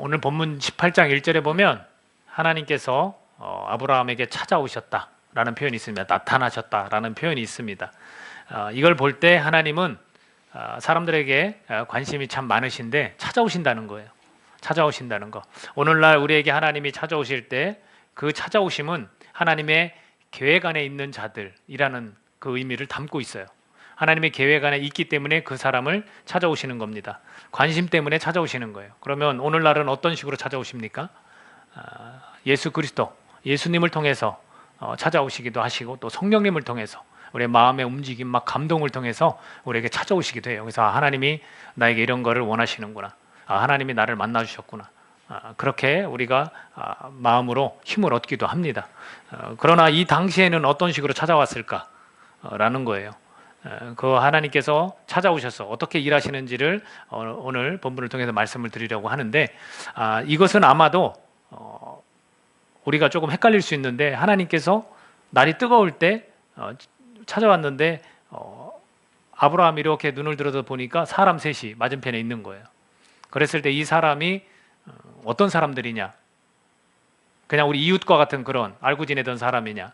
오늘 본문 18장 1절에 보면 하나님께서 아브라함에게 찾아오셨다라는 표현이 있습니다. 나타나셨다라는 표현이 있습니다. 이걸 볼 때 하나님은 사람들에게 관심이 참 많으신데 찾아오신다는 거예요. 찾아오신다는 거. 오늘날 우리에게 하나님이 찾아오실 때 그 찾아오심은 하나님의 계획 안에 있는 자들이라는 그 의미를 담고 있어요. 하나님의 계획 안에 있기 때문에 그 사람을 찾아오시는 겁니다. 관심 때문에 찾아오시는 거예요. 그러면 오늘날은 어떤 식으로 찾아오십니까? 예수 그리스도, 예수님을 통해서 찾아오시기도 하시고 또 성령님을 통해서 우리의 마음의 움직임, 막 감동을 통해서 우리에게 찾아오시기도 해요. 그래서 하나님이 나에게 이런 거를 원하시는구나. 하나님이 나를 만나주셨구나. 그렇게 우리가 마음으로 힘을 얻기도 합니다. 그러나 이 당시에는 어떤 식으로 찾아왔을까라는 거예요. 그 하나님께서 찾아오셔서 어떻게 일하시는지를 오늘 본문을 통해서 말씀을 드리려고 하는데, 이것은 아마도 우리가 조금 헷갈릴 수 있는데, 하나님께서 날이 뜨거울 때 찾아왔는데 아브라함이 이렇게 눈을 들어서 보니까 사람 셋이 맞은편에 있는 거예요. 그랬을 때 이 사람이 어떤 사람들이냐? 그냥 우리 이웃과 같은 그런 알고 지내던 사람이냐?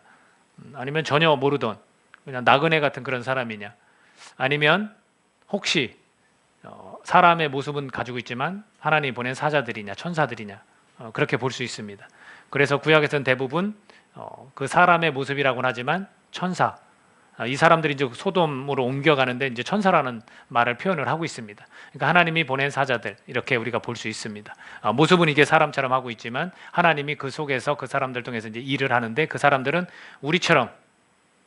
아니면 전혀 모르던 그냥 나그네 같은 그런 사람이냐? 아니면 혹시 사람의 모습은 가지고 있지만 하나님이 보낸 사자들이냐, 천사들이냐? 그렇게 볼 수 있습니다. 그래서 구약에서는 대부분 그 사람의 모습이라고는 하지만 천사, 이 사람들이 이제 소돔으로 옮겨가는데 이제 천사라는 말을 표현을 하고 있습니다. 그러니까 하나님이 보낸 사자들, 이렇게 우리가 볼 수 있습니다. 모습은 이게 사람처럼 하고 있지만 하나님이 그 속에서 그 사람들 통해서 이제 일을 하는데, 그 사람들은 우리처럼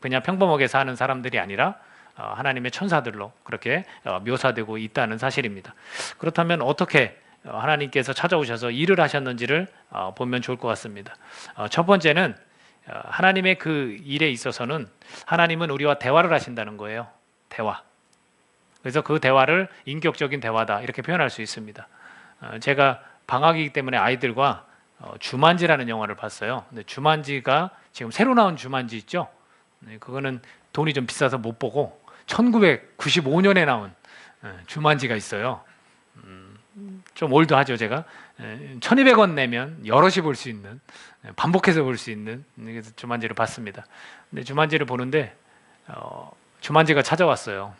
그냥 평범하게 사는 사람들이 아니라 하나님의 천사들로 그렇게 묘사되고 있다는 사실입니다. 그렇다면 어떻게 하나님께서 찾아오셔서 일을 하셨는지를 보면 좋을 것 같습니다. 첫 번째는 하나님의 그 일에 있어서는 하나님은 우리와 대화를 하신다는 거예요. 대화. 그래서 그 대화를 인격적인 대화다, 이렇게 표현할 수 있습니다. 제가 방학이기 때문에 아이들과 주만지라는 영화를 봤어요. 근데 주만지가 지금 새로 나온 주만지 있죠? 그거는 돈이 좀 비싸서 못 보고 1995년에 나온 주만지가 있어요. 좀 올드하죠. 제가 1200원 내면 여럿이 볼 수 있는, 반복해서 볼 수 있는 주만지를 봤습니다. 근데 주만지를 보는데 주만지가 찾아왔어요.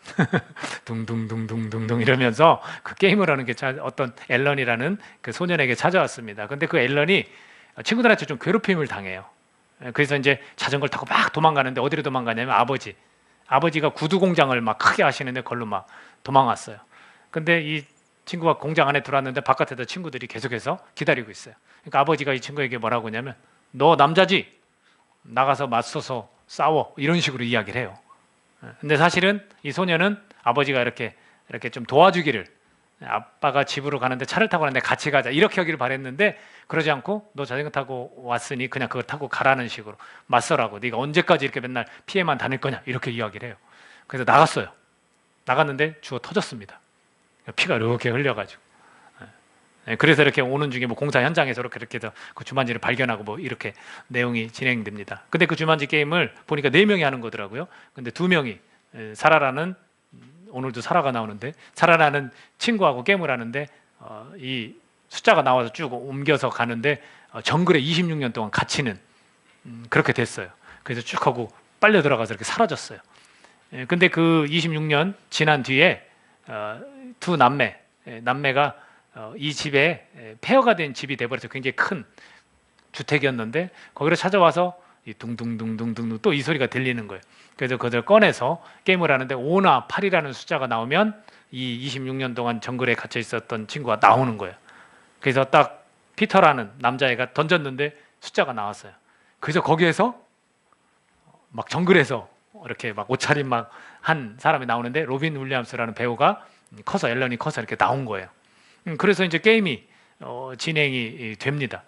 둥둥둥둥둥둥 이러면서 그 게임을 하는 게 어떤 앨런이라는 그 소년에게 찾아왔습니다. 근데 그 앨런이 친구들한테 좀 괴롭힘을 당해요. 그래서 이제 자전거를 타고 막 도망가는데, 어디로 도망가냐면 아버지가 구두 공장을 막 크게 하시는데 그걸로 막 도망왔어요. 근데 이 친구가 공장 안에 들어왔는데 바깥에서 친구들이 계속해서 기다리고 있어요. 그러니까 아버지가 이 친구에게 뭐라고 하냐면, 너 남자지? 나가서 맞서서 싸워, 이런 식으로 이야기를 해요. 근데 사실은 이 소녀는 아버지가 이렇게 좀 도와주기를, 아빠가 집으로 가는데 차를 타고 가는데 같이 가자, 이렇게 하기를 바랬는데, 그러지 않고 너 자전거 타고 왔으니 그냥 그거 타고 가라는 식으로 맞서라고, 네가 언제까지 이렇게 맨날 피해만 다닐 거냐, 이렇게 이야기를 해요. 그래서 나갔어요. 나갔는데 주워 터졌습니다. 피가 이렇게 흘려가지고. 그래서 이렇게 오는 중에 뭐 공사 현장에서 이렇게 그 주만지를 발견하고 뭐 이렇게 내용이 진행됩니다. 근데 그 주만지 게임을 보니까 4명이 하는 거더라고요. 근데 2명이 사라라는, 오늘도 사라가 나오는데, 사라라는 친구하고 게임을 하는데 이 숫자가 나와서 쭉 옮겨서 가는데 정글에 26년 동안 갇히는, 그렇게 됐어요. 그래서 쭉 하고 빨려 들어가서 이렇게 사라졌어요. 근데 그 26년 지난 뒤에 두 남매가 이 집에 폐허가 된 집이 돼버려서 굉장히 큰 주택이었는데, 거기로 찾아와서 이 둥둥둥둥둥 또 이 소리가 들리는 거예요. 그래서 그들 꺼내서 게임을 하는데 5나 8이라는 숫자가 나오면 이 26년 동안 정글에 갇혀 있었던 친구가 나오는 거예요. 그래서 딱 피터라는 남자애가 던졌는데 숫자가 나왔어요. 그래서 거기에서 막 정글에서 이렇게 막 옷차림 막 한 사람이 나오는데, 로빈 윌리엄스라는 배우가 앨런이 커서 이렇게 나온 거예요. 그래서 이제 게임이 진행이 됩니다.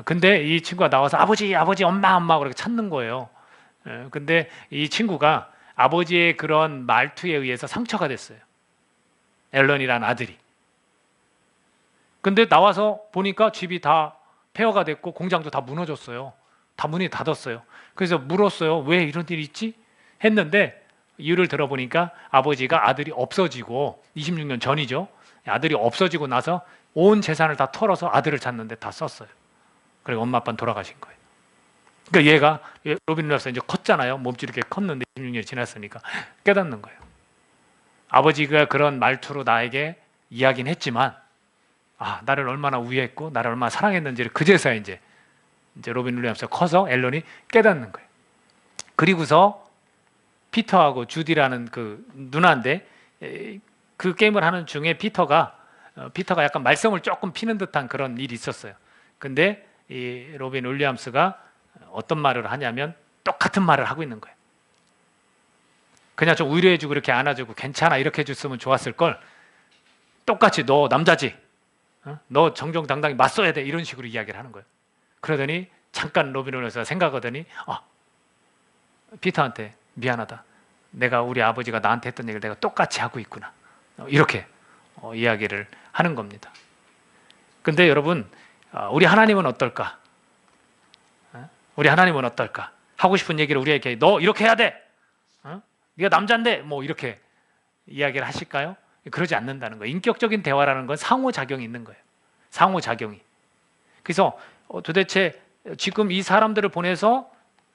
근데 이 친구가 나와서 아버지, 엄마 그렇게 찾는 거예요. 근데 이 친구가 아버지의 그런 말투에 의해서 상처가 됐어요. 앨런이라는 아들이. 근데 나와서 보니까 집이 다 폐허가 됐고 공장도 다 무너졌어요. 다 문이 닫았어요. 그래서 물었어요. 왜 이런 일이 있지? 했는데 이유를 들어보니까 아버지가 아들이 없어지고, 26년 전이죠. 아들이 없어지고 나서 온 재산을 다 털어서 아들을 찾는데 다 썼어요. 그리고 엄마 아빠는 돌아가신 거예요. 그러니까 얘가 로빈 윌리엄스 이제 컸잖아요. 몸집이 이렇게 컸는데 26년이 지났으니까 깨닫는 거예요. 아버지가 그런 말투로 나에게 이야기는 했지만 나를 얼마나 우애했고 나를 얼마나 사랑했는지를 그제서야 이제 로빈 윌리엄스가 커서 앨런이 깨닫는 거예요. 그리고서 피터하고 주디라는 그 누나인데 그 게임을 하는 중에 피터가 약간 말썽을 조금 피는 듯한 그런 일이 있었어요. 근데 이 로빈 윌리엄스가 어떤 말을 하냐면 똑같은 말을 하고 있는 거예요. 그냥 좀 위로해주고 이렇게 안아주고 괜찮아 이렇게 해줬으면 좋았을 걸 똑같이 너 남자지? 너 정정당당히 맞서야 돼 이런 식으로 이야기를 하는 거예요. 그러더니 잠깐 로빈 윌리엄스가 생각하더니 피터한테 미안하다. 내가 우리 아버지가 나한테 했던 얘기를 내가 똑같이 하고 있구나. 이렇게 이야기를 하는 겁니다. 근데 여러분 우리 하나님은 어떨까? 우리 하나님은 어떨까? 하고 싶은 얘기를 우리에게 너 이렇게 해야 돼. 네가 남자인데 뭐 이렇게 이야기를 하실까요? 그러지 않는다는 거예요. 인격적인 대화라는 건 상호작용이 있는 거예요. 상호작용이. 그래서 도대체 지금 이 사람들을 보내서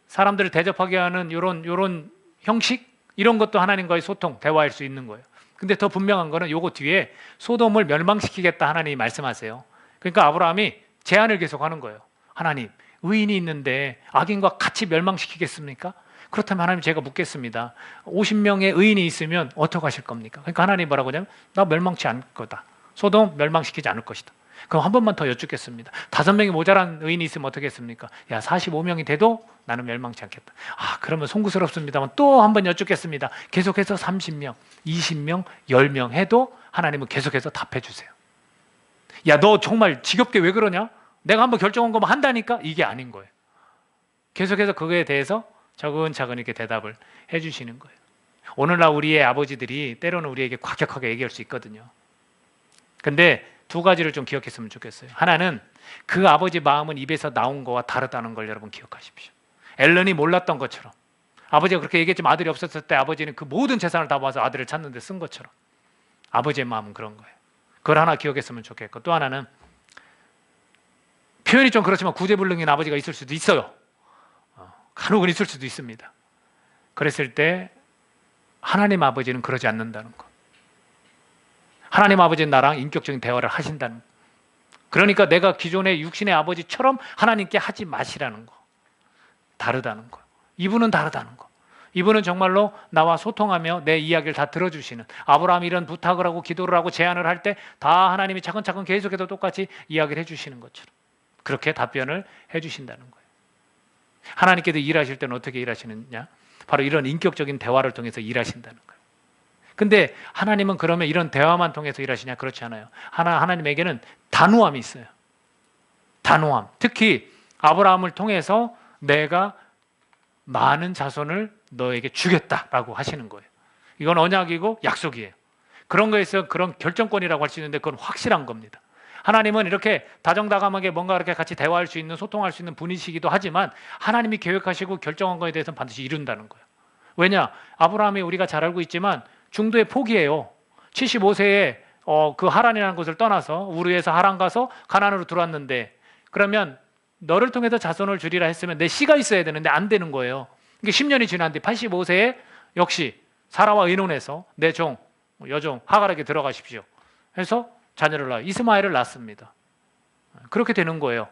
사람들을 대접하게 하는 이런 형식 이런 것도 하나님과의 소통, 대화일 수 있는 거예요. 근데 더 분명한 거는 요거 뒤에 소돔을 멸망시키겠다 하나님이 말씀하세요. 그러니까 아브라함이 제안을 계속하는 거예요. 하나님, 의인이 있는데 악인과 같이 멸망시키겠습니까? 그렇다면 하나님 제가 묻겠습니다. 50명의 의인이 있으면 어떻게 하실 겁니까? 그러니까 하나님 뭐라고 하냐면 나 멸망치 않을 거다. 소돔 멸망시키지 않을 것이다. 그럼 한 번만 더 여쭙겠습니다. 5명이 모자란 의인이 있으면 어떻게 했습니까? 45명이 돼도 나는 멸망치 않겠다. 그러면 송구스럽습니다만 또 한 번 여쭙겠습니다. 계속해서 30명, 20명, 10명 해도 하나님은 계속해서 답해 주세요. 너 정말 지겹게 왜 그러냐? 내가 한번 결정한 거면 한다니까? 이게 아닌 거예요. 계속해서 그거에 대해서 차근차근 이렇게 대답을 해 주시는 거예요. 오늘날 우리의 아버지들이 때로는 우리에게 과격하게 얘기할 수 있거든요. 근데 2가지를 좀 기억했으면 좋겠어요. 하나는 그 아버지 마음은 입에서 나온 거와 다르다는 걸 여러분 기억하십시오. 앨런이 몰랐던 것처럼 아버지가 그렇게 얘기했지만 아들이 없었을 때 아버지는 그 모든 재산을 다 모아서 아들을 찾는 데 쓴 것처럼 아버지의 마음은 그런 거예요. 그걸 하나 기억했으면 좋겠고 또 하나는 표현이 좀 그렇지만 구제불능인 아버지가 있을 수도 있어요. 간혹은 있을 수도 있습니다. 그랬을 때 하나님 아버지는 그러지 않는다는 것. 하나님 아버지는 나랑 인격적인 대화를 하신다는 것. 그러니까 내가 기존의 육신의 아버지처럼 하나님께 하지 마시라는 거. 다르다는 거. 이분은 다르다는 거. 이분은 정말로 나와 소통하며 내 이야기를 다 들어주시는, 아브라함이 이런 부탁을 하고 기도를 하고 제안을 할 때 다 하나님이 차근차근 계속해서 똑같이 이야기를 해주시는 것처럼 그렇게 답변을 해주신다는 거예요. 하나님께도 일하실 때는 어떻게 일하시느냐? 바로 이런 인격적인 대화를 통해서 일하신다는 거예요. 근데 하나님은 그러면 이런 대화만 통해서 일하시냐? 그렇지 않아요. 하나님에게는 단호함이 있어요. 단호함. 특히 아브라함을 통해서 내가 많은 자손을 너에게 주겠다라고 하시는 거예요. 이건 언약이고 약속이에요. 그런 거에 있어서 그런 결정권이라고 할 수 있는데 그건 확실한 겁니다. 하나님은 이렇게 다정다감하게 뭔가 이렇게 같이 대화할 수 있는, 소통할 수 있는 분이시기도 하지만 하나님이 계획하시고 결정한 거에 대해서는 반드시 이룬다는 거예요. 왜냐? 아브라함이 우리가 잘 알고 있지만 중도의 포기예요. 75세에 그 하란이라는 곳을 떠나서 우르에서 하란 가서 가나안으로 들어왔는데 그러면 너를 통해서 자손을 주리라 했으면 내 씨가 있어야 되는데 안 되는 거예요. 이게 10년이 지난 뒤 85세에 역시 사라와 의논해서 내 종, 여종 하갈에게 들어가십시오 해서 자녀를 낳아 이스마엘을 낳습니다. 그렇게 되는 거예요.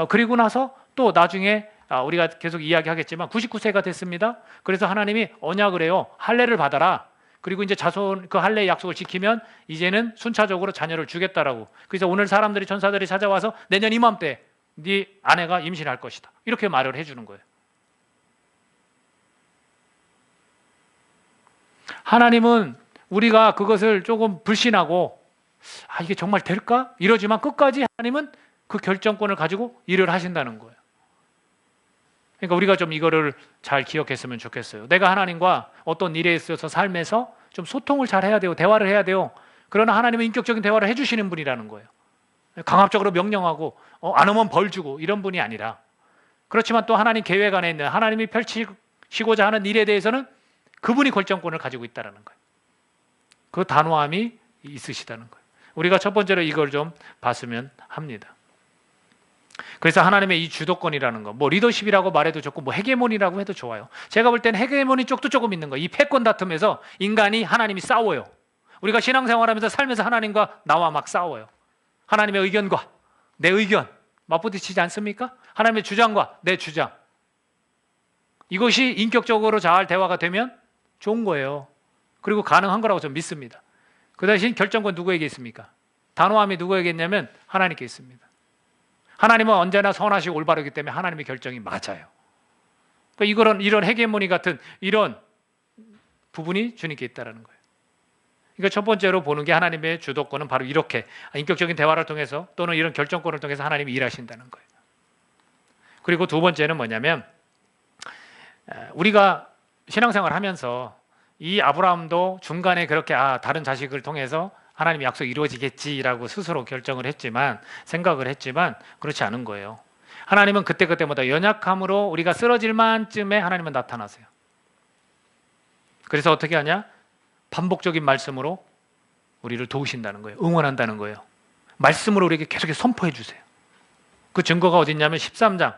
그리고 나서 또 나중에 우리가 계속 이야기하겠지만 99세가 됐습니다. 그래서 하나님이 언약을 해요. 할례를 받아라. 그리고 이제 자손 그 할례의 약속을 지키면 이제는 순차적으로 자녀를 주겠다라고. 그래서 오늘 사람들이 천사들이 찾아와서 내년 이맘때 네 아내가 임신할 것이다. 이렇게 말을 해주는 거예요. 하나님은 우리가 그것을 조금 불신하고 이게 정말 될까? 이러지만 끝까지 하나님은 그 결정권을 가지고 일을 하신다는 거예요. 그러니까 우리가 좀 이거를 잘 기억했으면 좋겠어요. 내가 하나님과 어떤 일에 있어서 삶에서 좀 소통을 잘 해야 돼요. 대화를 해야 돼요. 그러나 하나님은 인격적인 대화를 해주시는 분이라는 거예요. 강압적으로 명령하고 안 오면 벌 주고 이런 분이 아니라, 그렇지만 또 하나님 계획 안에 있는 하나님이 펼치시고자 하는 일에 대해서는 그분이 결정권을 가지고 있다는 거예요. 그 단호함이 있으시다는 거예요. 우리가 첫 번째로 이걸 좀 봤으면 합니다. 그래서 하나님의 이 주도권이라는 거, 뭐 리더십이라고 말해도 좋고 뭐 헤게모니라고 해도 좋아요. 제가 볼 때는 헤게모니 쪽도 조금 있는 거예요. 이 패권 다툼에서 인간이 하나님이 싸워요. 우리가 신앙생활하면서 살면서 하나님과 나와 막 싸워요. 하나님의 의견과 내 의견 맞부딪히지 않습니까? 하나님의 주장과 내 주장. 이것이 인격적으로 잘 대화가 되면 좋은 거예요. 그리고 가능한 거라고 저는 믿습니다. 그 대신 결정권 누구에게 있습니까? 단호함이 누구에게 있냐면 하나님께 있습니다. 하나님은 언제나 선하시고 올바르기 때문에 하나님의 결정이 맞아요. 그러니까 이런 헤게모니 같은 이런 부분이 주님께 있다는 거예요. 그러니까 첫 번째로 보는 게 하나님의 주도권은 바로 이렇게 인격적인 대화를 통해서 또는 이런 결정권을 통해서 하나님이 일하신다는 거예요. 그리고 두 번째는 뭐냐면 우리가 신앙생활을 하면서 이 아브라함도 중간에 그렇게 다른 자식을 통해서 하나님의 약속이 이루어지겠지라고 스스로 결정을 했지만 생각을 했지만 그렇지 않은 거예요. 하나님은 그때그때마다 연약함으로 우리가 쓰러질 만쯤에 하나님은 나타나세요. 그래서 어떻게 하냐? 반복적인 말씀으로 우리를 도우신다는 거예요. 응원한다는 거예요. 말씀으로 우리에게 계속 선포해 주세요. 그 증거가 어디 있냐면 13장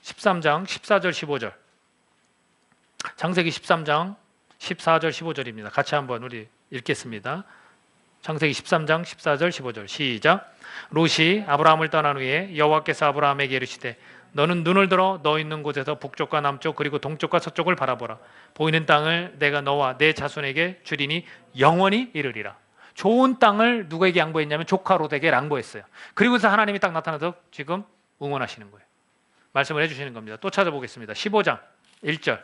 14절 15절 창세기 13장 14절 15절입니다. 같이 한번 우리 읽겠습니다. 창세기 13장 14절 15절 시작. 롯이 아브라함을 떠난 후에 여호와께서 아브라함에게 이르시되 너는 눈을 들어 너 있는 곳에서 북쪽과 남쪽 그리고 동쪽과 서쪽을 바라보라. 보이는 땅을 내가 너와 내 자손에게 주리니 영원히 이르리라. 좋은 땅을 누구에게 양보했냐면 조카 롯에게 양보했어요. 그리고서 하나님이 딱 나타나서 지금 응원하시는 거예요. 말씀을 해주시는 겁니다. 또 찾아보겠습니다. 15장 1절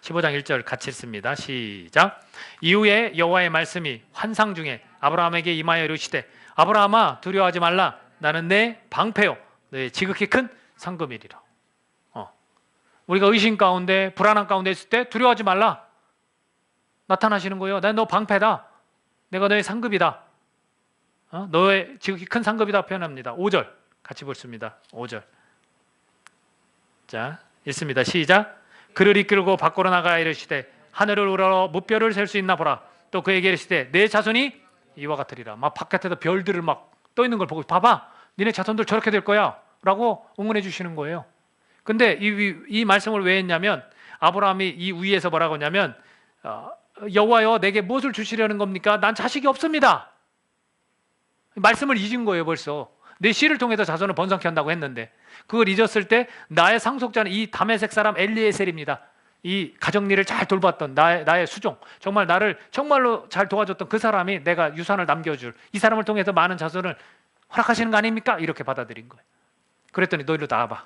15장 1절 같이 읽습니다. 시작. 이후에 여호와의 말씀이 환상 중에 아브라함에게 임하여 이르시되 아브라함아 두려워하지 말라. 나는 내 방패요 너의 지극히 큰 상급이리라. 우리가 의심 가운데 불안한 가운데 있을 때 두려워하지 말라. 나타나시는 거예요. 난 너 방패다. 내가 너의 상급이다. 너의 지극히 큰 상급이다 표현합니다. 5절 같이 보겠습니다. 5절 자 읽습니다. 시작. 그를 이끌고 밖으로 나가 이르시되 하늘을 우러러 무별을 셀 수 있나 보라. 또 그에게 이르시되 내 자손이 이와 같으리라. 막 바깥에서 별들을 막 떠 있는 걸 보고 봐봐 니네 자손들 저렇게 될 거야 라고 응원해 주시는 거예요. 근데 이 말씀을 왜 했냐면 아브라함이 이 위에서 뭐라고 했냐면 여호와여 내게 무엇을 주시려는 겁니까? 난 자식이 없습니다. 말씀을 잊은 거예요. 벌써 내 씨를 통해서 자손을 번성케 한다고 했는데 그걸 잊었을 때 나의 상속자는 이 다메섹 사람 엘리에셀입니다. 이 가정일을 잘 돌봤던 나의 수종, 정말 나를 정말로 잘 도와줬던 그 사람이 내가 유산을 남겨줄, 이 사람을 통해서 많은 자손을 허락하시는 거 아닙니까? 이렇게 받아들인 거예요. 그랬더니 너 일로 나와봐.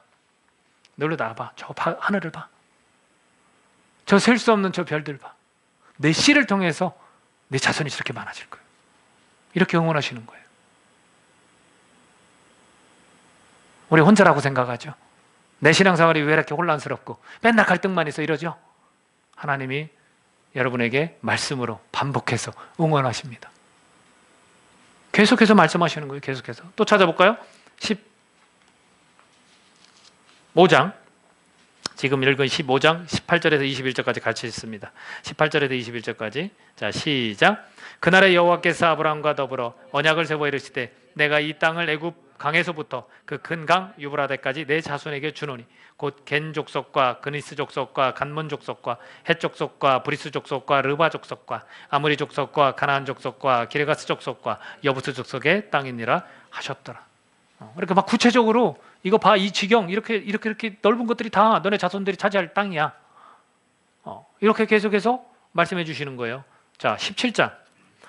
너 일로 나와봐. 저 하늘을 봐. 저 셀 수 없는 저 별들 봐. 내 씨를 통해서 내 자손이 저렇게 많아질 거예요. 이렇게 응원하시는 거예요. 우리 혼자라고 생각하죠. 내 신앙생활이 왜 이렇게 혼란스럽고 맨날 갈등만 있어 이러죠. 하나님이 여러분에게 말씀으로 반복해서 응원하십니다. 계속해서 말씀하시는 거예요. 계속해서. 또 찾아볼까요? 15장 지금 읽은 15장 18절에서 21절까지 같이 읽습니다. 18절에서 21절까지 자 시작. 그날에 여호와께서 아브라함과 더불어 언약을 세워 이르시되 내가 이 땅을 애굽 강에서부터 그 큰 강 유브라데까지 내 자손에게 주노니 곧 겐 족속과 그니스 족속과 간몬 족속과 헷 족속과 브리스 족속과 르바 족속과 아므리 족속과 가나안 족속과 기르가스 족속과 여부스 족속의 땅이니라 하셨더라. 그러니까 막 구체적으로 이거 봐, 이 지경 이렇게 넓은 것들이 다 너네 자손들이 차지할 땅이야. 이렇게 계속해서 말씀해 주시는 거예요. 자, 17장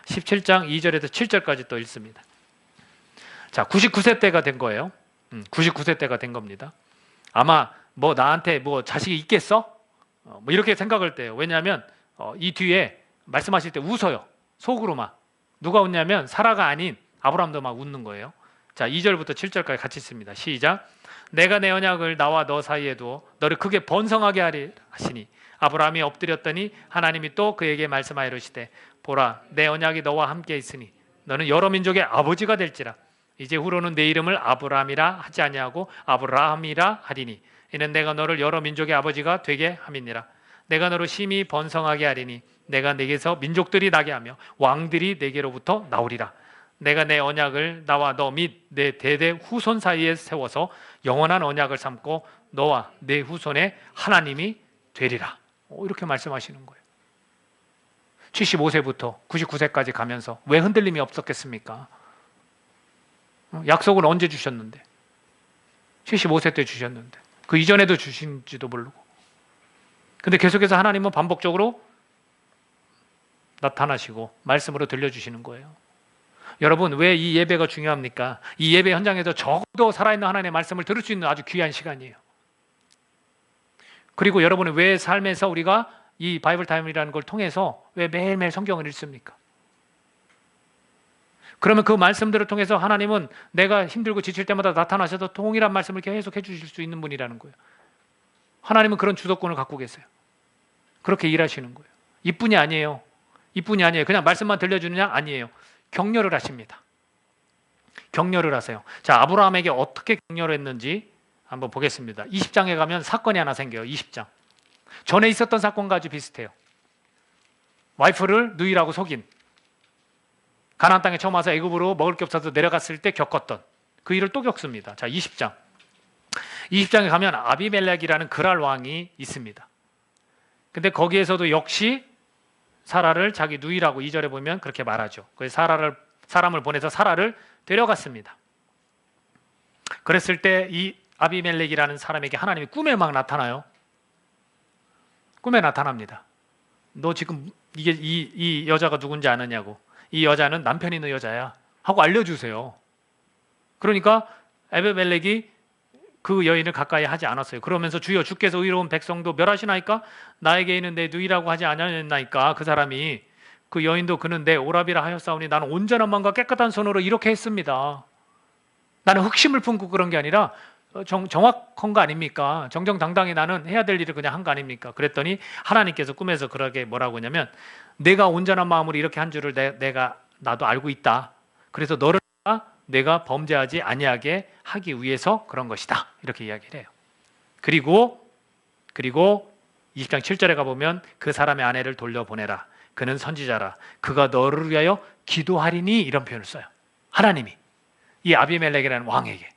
2절에서 7절까지 또 읽습니다. 자, 99세 때가 된 거예요. 99세 때가 된 겁니다. 아마 뭐 나한테 뭐 자식이 있겠어? 뭐 이렇게 생각할 때예요. 왜냐하면 이 뒤에 말씀하실 때 웃어요. 속으로 막. 누가 웃냐면 사라가 아닌 아브라함도 막 웃는 거예요. 자, 2절부터 7절까지 같이 있습니다. 시작. 내가 내 언약을 나와 너 사이에 두어 너를 크게 번성하게 하리 하시니 아브라함이 엎드렸더니 하나님이 또 그에게 말씀하여 이르시되 보라 내 언약이 너와 함께 있으니 너는 여러 민족의 아버지가 될지라. 이제 후로는 내 이름을 아브라함이라 하지 아니하고 아브라함이라 하리니 이는 내가 너를 여러 민족의 아버지가 되게 함이니라. 내가 너로 심히 번성하게 하리니 내가 내게서 민족들이 나게 하며 왕들이 내게로부터 나오리라. 내가 내 언약을 나와 너 및 내 대대 후손 사이에 세워서 영원한 언약을 삼고 너와 내 후손의 하나님이 되리라. 이렇게 말씀하시는 거예요. 75세부터 99세까지 가면서 왜 흔들림이 없었겠습니까? 약속을 언제 주셨는데? 75세 때 주셨는데 그 이전에도 주신지도 모르고. 근데 계속해서 하나님은 반복적으로 나타나시고 말씀으로 들려주시는 거예요. 여러분, 왜 이 예배가 중요합니까? 이 예배 현장에서 적어도 살아있는 하나님의 말씀을 들을 수 있는 아주 귀한 시간이에요. 그리고 여러분은 왜 삶에서 우리가 이 바이블 타임이라는 걸 통해서 왜 매일매일 성경을 읽습니까? 그러면 그 말씀들을 통해서 하나님은 내가 힘들고 지칠 때마다 나타나셔서 동일한 말씀을 계속 해주실 수 있는 분이라는 거예요. 하나님은 그런 주도권을 갖고 계세요. 그렇게 일하시는 거예요. 이뿐이 아니에요. 이뿐이 아니에요. 그냥 말씀만 들려주느냐? 아니에요. 격려를 하십니다. 격려를 하세요. 자, 아브라함에게 어떻게 격려를 했는지 한번 보겠습니다. 20장에 가면 사건이 하나 생겨요. 20장. 전에 있었던 사건과 아주 비슷해요. 와이프를 누이라고 속인, 가나안 땅에 처음 와서 애굽으로 먹을 게 없어서 내려갔을 때 겪었던 그 일을 또 겪습니다. 자, 20장. 20장에 가면 아비멜렉이라는 그랄 왕이 있습니다. 근데 거기에서도 역시 사라를 자기 누이라고 2절에 보면 그렇게 말하죠. 그래서 사람을 보내서 사라를 데려갔습니다. 그랬을 때 이 아비멜렉이라는 사람에게 하나님이 꿈에 막 나타나요. 꿈에 나타납니다. 너 지금 이 여자가 누군지 아느냐고. 이 여자는 남편 있는 여자야 하고 알려주세요. 그러니까 아비멜렉이 그 여인을 가까이 하지 않았어요. 그러면서 주여 주께서 의로운 백성도 멸하시나이까? 나에게 있는 내 누이라고 하지 않았나이까? 그 사람이 그 여인도 그는 내 오라비라 하였사오니 나는 온전한 마음과 깨끗한 손으로 이렇게 했습니다. 나는 흑심을 품고 그런 게 아니라 정확한 거 아닙니까? 정정당당히 나는 해야 될 일을 그냥 한 거 아닙니까? 그랬더니 하나님께서 꿈에서 그러게 뭐라고 하냐면 내가 온전한 마음으로 이렇게 한 줄을 나도 알고 있다. 그래서 너를 내가 범죄하지 아니하게 하기 위해서 그런 것이다. 이렇게 이야기를 해요. 그리고 20장 7절에 가보면 그 사람의 아내를 돌려보내라. 그는 선지자라. 그가 너를 위하여 기도하리니 이런 표현을 써요. 하나님이 이 아비멜렉이라는 왕에게.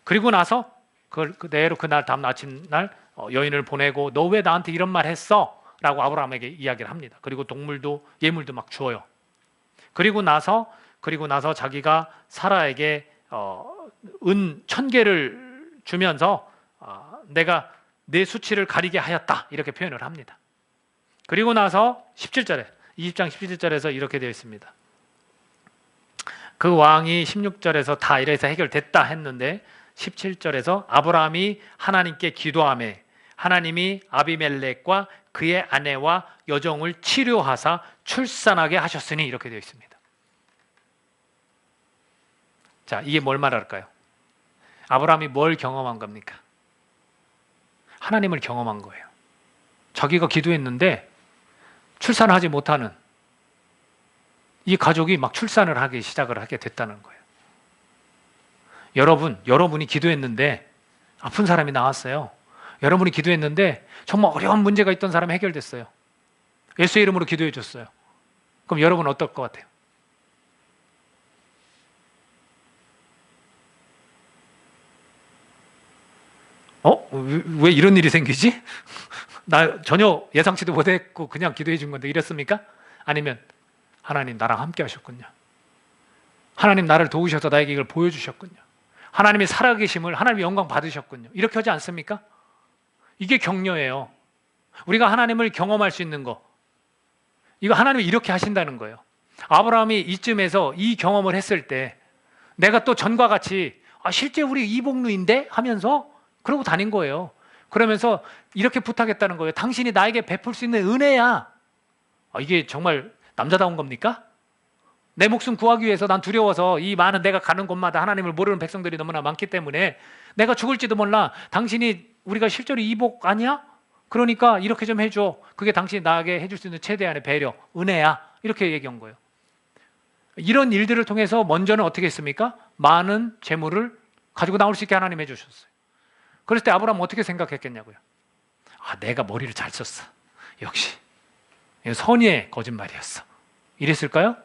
그리고 나서 그대로 그날 다음 아침날 여인을 보내고 너 왜 나한테 이런 말 했어? 라고 아브라함에게 이야기를 합니다. 그리고 동물도 예물도 막 주어요. 그리고 나서 자기가 사라에게 은 1000개를 주면서 내가 내 수치를 가리게 하였다 이렇게 표현을 합니다. 그리고 나서 17절에 20장 17절에서 이렇게 되어 있습니다. 그 왕이 16절에서 다 이래서 해결됐다 했는데 17절에서 아브라함이 하나님께 기도하매 하나님이 아비멜렉과 그의 아내와 여종을 치료하사 출산하게 하셨으니 이렇게 되어 있습니다. 자, 이게 뭘 말할까요? 아브라함이 뭘 경험한 겁니까? 하나님을 경험한 거예요. 자기가 기도했는데 출산을 하지 못하는 이 가족이 막 출산을 하기 시작을 하게 됐다는 거예요. 여러분이 기도했는데 아픈 사람이 나왔어요. 여러분이 기도했는데 정말 어려운 문제가 있던 사람이 해결됐어요. 예수의 이름으로 기도해 줬어요. 그럼 여러분은 어떨 것 같아요? 왜 이런 일이 생기지? 나 전혀 예상치도 못했고 그냥 기도해 준 건데 이랬습니까? 아니면 하나님 나랑 함께 하셨군요. 하나님 나를 도우셔서 나에게 이걸 보여주셨군요. 하나님의 살아계심을 하나님의 영광 받으셨군요. 이렇게 하지 않습니까? 이게 격려예요. 우리가 하나님을 경험할 수 있는 거, 이거 하나님이 이렇게 하신다는 거예요. 아브라함이 이쯤에서 이 경험을 했을 때 내가 또 전과 같이 실제 우리 이복루인데 하면서 그러고 다닌 거예요. 그러면서 이렇게 부탁했다는 거예요. 당신이 나에게 베풀 수 있는 은혜야. 이게 정말 남자다운 겁니까? 내 목숨 구하기 위해서 난 두려워서 이 많은 내가 가는 곳마다 하나님을 모르는 백성들이 너무나 많기 때문에 내가 죽을지도 몰라. 당신이 우리가 실제로 이복 아니야? 그러니까 이렇게 좀 해줘. 그게 당신이 나에게 해줄 수 있는 최대한의 배려, 은혜야. 이렇게 얘기한 거예요. 이런 일들을 통해서 먼저는 어떻게 했습니까? 많은 재물을 가지고 나올 수 있게 하나님 해주셨어요. 그랬을 때 아브라함은 어떻게 생각했겠냐고요. 내가 머리를 잘 썼어. 역시 선의의 거짓말이었어. 이랬을까요?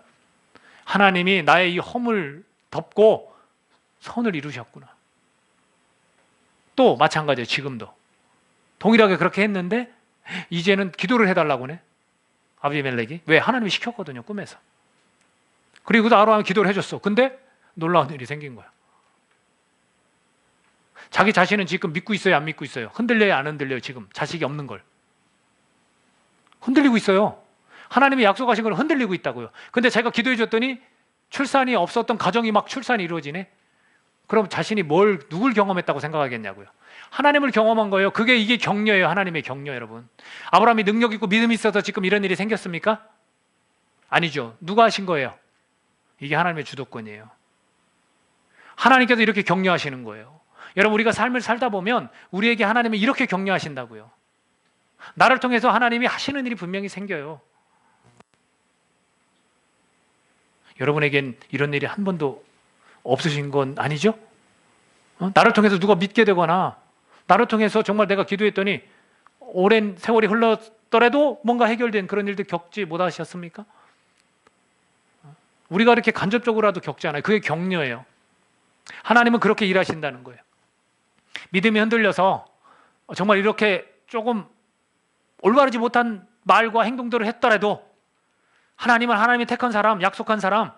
하나님이 나의 이 허물 덮고 선을 이루셨구나. 또 마찬가지예요. 지금도 동일하게 그렇게 했는데 이제는 기도를 해달라고 네 아비멜렉이. 왜? 하나님이 시켰거든요, 꿈에서. 그리고 아브라함이 기도를 해줬어. 근데 놀라운 일이 생긴 거야. 자기 자신은 지금 믿고 있어요, 안 믿고 있어요? 흔들려요, 안 흔들려요? 지금 자식이 없는 걸 흔들리고 있어요. 하나님이 약속하신 걸 흔들리고 있다고요. 근데 자기가 기도해 줬더니 출산이 없었던 가정이 막 출산이 이루어지네. 그럼 자신이 누굴 경험했다고 생각하겠냐고요. 하나님을 경험한 거예요. 이게 격려예요. 하나님의 격려. 여러분, 아브라함이 능력 있고 믿음이 있어서 지금 이런 일이 생겼습니까? 아니죠. 누가 하신 거예요? 이게 하나님의 주도권이에요. 하나님께서 이렇게 격려하시는 거예요. 여러분, 우리가 삶을 살다 보면 우리에게 하나님이 이렇게 격려하신다고요. 나를 통해서 하나님이 하시는 일이 분명히 생겨요. 여러분에겐 이런 일이 한 번도 없으신 건 아니죠? 나를 통해서 누가 믿게 되거나 나를 통해서 정말 내가 기도했더니 오랜 세월이 흘렀더라도 뭔가 해결된 그런 일들 겪지 못하셨습니까? 우리가 이렇게 간접적으로라도 겪지 않아요. 그게 격려예요. 하나님은 그렇게 일하신다는 거예요. 믿음이 흔들려서 정말 이렇게 조금 올바르지 못한 말과 행동들을 했더라도 하나님은 하나님이 택한 사람, 약속한 사람,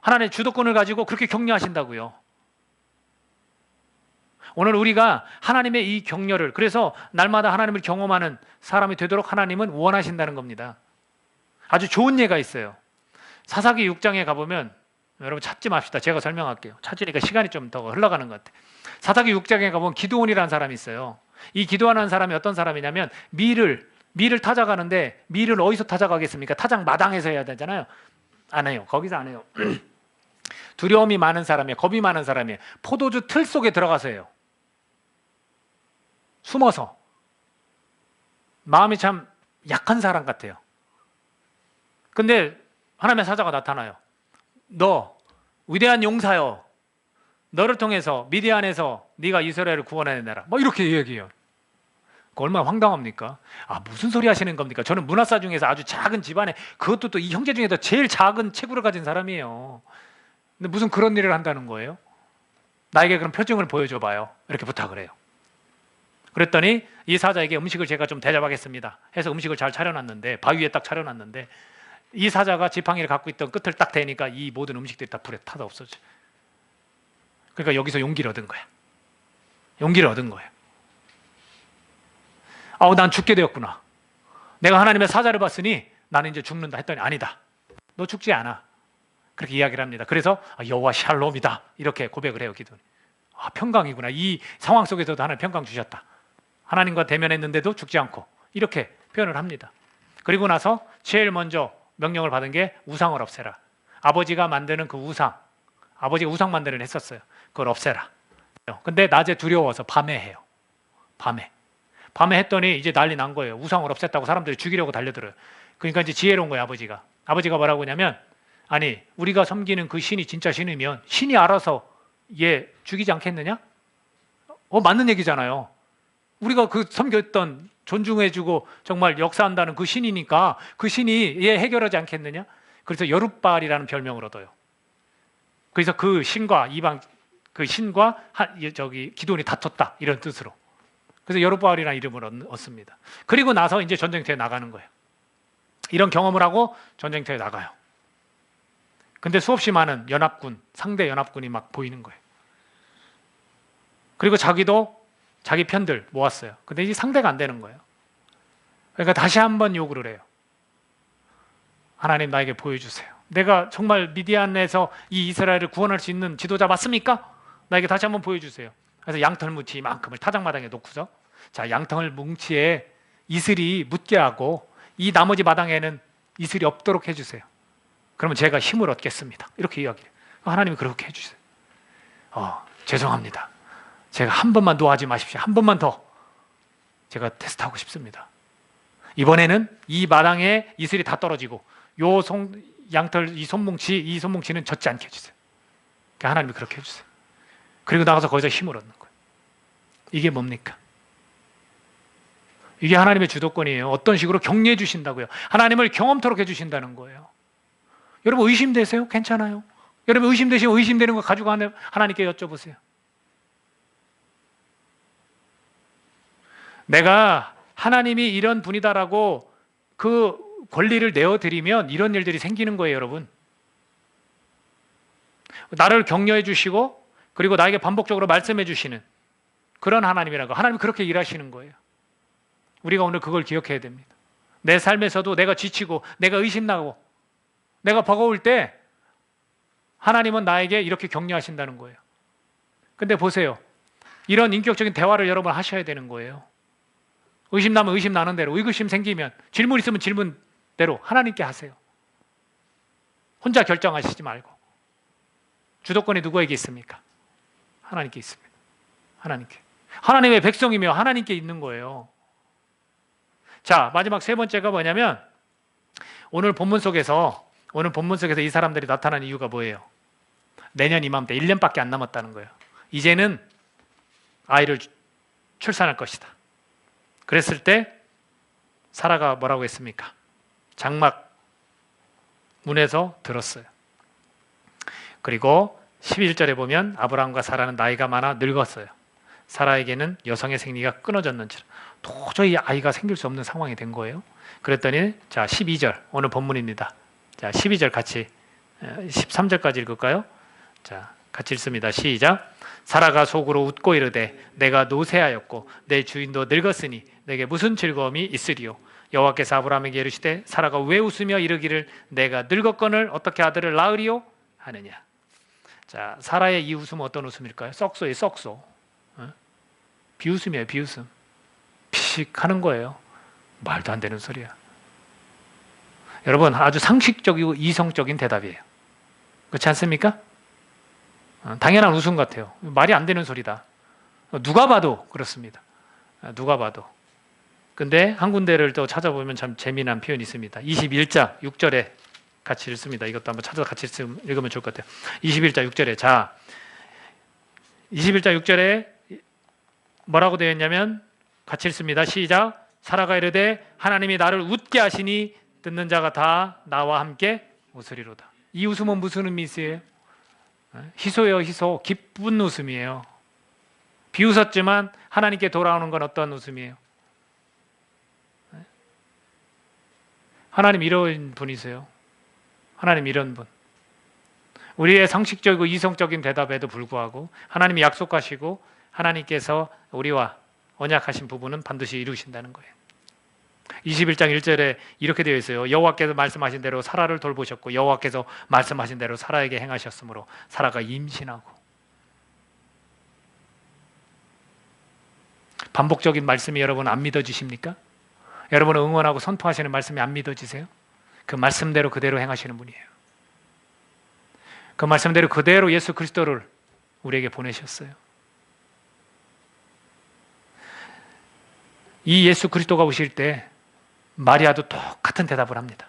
하나님의 주도권을 가지고 그렇게 격려하신다고요. 오늘 우리가 하나님의 이 격려를, 그래서 날마다 하나님을 경험하는 사람이 되도록 하나님은 원하신다는 겁니다. 아주 좋은 예가 있어요. 사사기 6장에 가보면, 여러분 찾지 맙시다. 제가 설명할게요. 찾으니까 시간이 좀 더 흘러가는 것 같아요. 사사기 6장에 가보면 기드온이라는 사람이 있어요. 이 기드온이라는 사람이 어떤 사람이냐면 밀을 타작하는데, 밀을 어디서 타작하겠습니까? 타작 마당에서 해야 되잖아요. 안 해요. 거기서 안 해요. 두려움이 많은 사람이에요. 겁이 많은 사람이에요. 포도주 틀 속에 들어가서 해요. 숨어서. 마음이 참 약한 사람 같아요. 근데 하나님의 사자가 나타나요. 너 위대한 용사여, 너를 통해서 미디안에서 네가 이스라엘을 구원해내라. 뭐 이렇게 얘기해요. 얼마나 황당합니까? 무슨 소리 하시는 겁니까? 저는 문화사 중에서 아주 작은 집안에, 그것도 또 이 형제 중에서 제일 작은 체구를 가진 사람이에요. 근데 무슨 그런 일을 한다는 거예요? 나에게 그런 표정을 보여줘 봐요. 이렇게 부탁을 해요. 그랬더니 이 사자에게 음식을 제가 좀 대접하겠습니다 해서 음식을 잘 차려놨는데, 바위에 딱 차려놨는데, 이 사자가 지팡이를 갖고 있던 끝을 딱 대니까 이 모든 음식들이 다 불에 타다 없어져. 그러니까 여기서 용기를 얻은 거야. 용기를 얻은 거예요. 난 죽게 되었구나. 내가 하나님의 사자를 봤으니 나는 이제 죽는다 했더니, 아니다, 너 죽지 않아. 그렇게 이야기를 합니다. 그래서 여호와 샬롬이다 이렇게 고백을 해요. 기도는 평강이구나. 이 상황 속에서도 하나님 평강 주셨다. 하나님과 대면했는데도 죽지 않고, 이렇게 표현을 합니다. 그리고 나서 제일 먼저 명령을 받은 게 우상을 없애라. 아버지가 만드는 그 우상, 아버지가 우상 만드는 했었어요. 그걸 없애라. 근데 낮에 두려워서 밤에 해요. 밤에 했더니 이제 난리 난 거예요. 우상을 없앴다고 사람들이 죽이려고 달려들어요. 그러니까 이제 지혜로운 거예요. 아버지가 뭐라고 하냐면, 아니, 우리가 섬기는 그 신이 진짜 신이면 신이 알아서 얘 죽이지 않겠느냐? 맞는 얘기잖아요. 우리가 그 섬겼던, 존중해주고 정말 역사한다는 그 신이니까 그 신이 얘 해결하지 않겠느냐? 그래서 여룻바알이라는 별명을 얻어요. 그래서 그 신과 기드온이 다퉜다 이런 뜻으로. 그래서 여룻바알이라는 이름을 얻습니다. 그리고 나서 이제 전쟁터에 나가는 거예요. 이런 경험을 하고 전쟁터에 나가요. 근데 수없이 많은 상대 연합군이 막 보이는 거예요. 그리고 자기 편들 모았어요. 근데 이제 상대가 안 되는 거예요. 그러니까 다시 한번 요구를 해요. 하나님, 나에게 보여주세요. 내가 정말 미디안에서 이 이스라엘을 구원할 수 있는 지도자 맞습니까? 나에게 다시 한번 보여주세요. 그래서 양털 뭉치만큼을 타작마당에 놓고서, 자, 양털 뭉치에 이슬이 묻게 하고 이 나머지 마당에는 이슬이 없도록 해주세요. 그러면 제가 힘을 얻겠습니다. 이렇게 이야기해요. 하나님이 그렇게 해주세요. 죄송합니다. 제가 한 번만 도와주지 마십시오. 한 번만 더 제가 테스트하고 싶습니다. 이번에는 이 마당에 이슬이 다 떨어지고 양털 이 손뭉치는 젖지 않게 해주세요. 그러니까 하나님이 그렇게 해주세요. 그리고 나가서 거기서 힘을 얻는 거예요. 이게 뭡니까? 이게 하나님의 주도권이에요. 어떤 식으로 격려해 주신다고요. 하나님을 경험토록 해주신다는 거예요. 여러분 의심되세요? 괜찮아요. 여러분 의심되시면 의심되는 거 가지고 하나님께 여쭤보세요. 내가 하나님이 이런 분이다라고 그 권리를 내어드리면 이런 일들이 생기는 거예요, 여러분. 나를 격려해 주시고 그리고 나에게 반복적으로 말씀해 주시는 그런 하나님이라고. 하나님이 그렇게 일하시는 거예요. 우리가 오늘 그걸 기억해야 됩니다. 내 삶에서도 내가 지치고 내가 의심나고 내가 버거울 때 하나님은 나에게 이렇게 격려하신다는 거예요. 근데 보세요. 이런 인격적인 대화를 여러분 하셔야 되는 거예요. 의심나면 의심나는 대로, 의구심 생기면 질문 있으면 질문대로 하나님께 하세요. 혼자 결정하시지 말고. 주도권이 누구에게 있습니까? 하나님께 있습니다. 하나님께. 하나님의 백성이며 하나님께 있는 거예요. 자, 마지막 세 번째가 뭐냐면 오늘 본문 속에서 이 사람들이 나타난 이유가 뭐예요? 내년 이맘때 1년밖에 안 남았다는 거예요. 이제는 아이를 출산할 것이다. 그랬을 때 사라가 뭐라고 했습니까? 장막 문에서 들었어요. 그리고 11절에 보면 아브라함과 사라는 나이가 많아 늙었어요. 사라에게는 여성의 생리가 끊어졌는지라 도저히 아이가 생길 수 없는 상황이 된 거예요. 그랬더니 자 12절 오늘 본문입니다. 자 12절 같이 13절까지 읽을까요? 자 같이 읽습니다. 시작. 사라가 속으로 웃고 이르되 내가 노쇠하였고 내 주인도 늙었으니 내게 무슨 즐거움이 있으리요. 여호와께서 아브라함에게 이르시되 사라가 왜 웃으며 이르기를 내가 늙었거늘 어떻게 아들을 낳으리요 하느냐. 자 사라의 이 웃음은 어떤 웃음일까요? 썩소예요. 썩소. 비웃음이에요. 비웃음. 피식 하는 거예요. 말도 안 되는 소리야. 여러분 아주 상식적이고 이성적인 대답이에요. 그렇지 않습니까? 당연한 웃음 같아요. 말이 안 되는 소리다. 누가 봐도 그렇습니다. 누가 봐도. 근데 한 군데를 또 찾아보면 참 재미난 표현이 있습니다. 21장 6절에 같이 읽습니다. 이것도 한번 찾아서 같이 읽으면 좋을 것 같아요. 21장 6절에 자 21장 6절에 뭐라고 되어 있냐면 같이 읽습니다. 시작. 사라가 이르되 하나님이 나를 웃게 하시니 듣는 자가 다 나와 함께 웃으리로다. 이 웃음은 무슨 의미세요? 희소예요. 희소. 기쁜 웃음이에요. 비웃었지만 하나님께 돌아오는 건 어떤 웃음이에요? 하나님 이런 분이세요. 하나님 이런 분. 우리의 상식적이고 이성적인 대답에도 불구하고 하나님이 약속하시고 하나님께서 우리와 언약하신 부분은 반드시 이루신다는 거예요. 21장 1절에 이렇게 되어 있어요. 여호와께서 말씀하신 대로 사라를 돌보셨고 여호와께서 말씀하신 대로 사라에게 행하셨으므로 사라가 임신하고. 반복적인 말씀이 여러분 안 믿어지십니까? 여러분은 응원하고 선포하시는 말씀이 안 믿어지세요? 그 말씀대로 그대로 행하시는 분이에요. 그 말씀대로 그대로 예수 그리스도를 우리에게 보내셨어요. 이 예수 그리스도가 오실 때 마리아도 똑같은 대답을 합니다.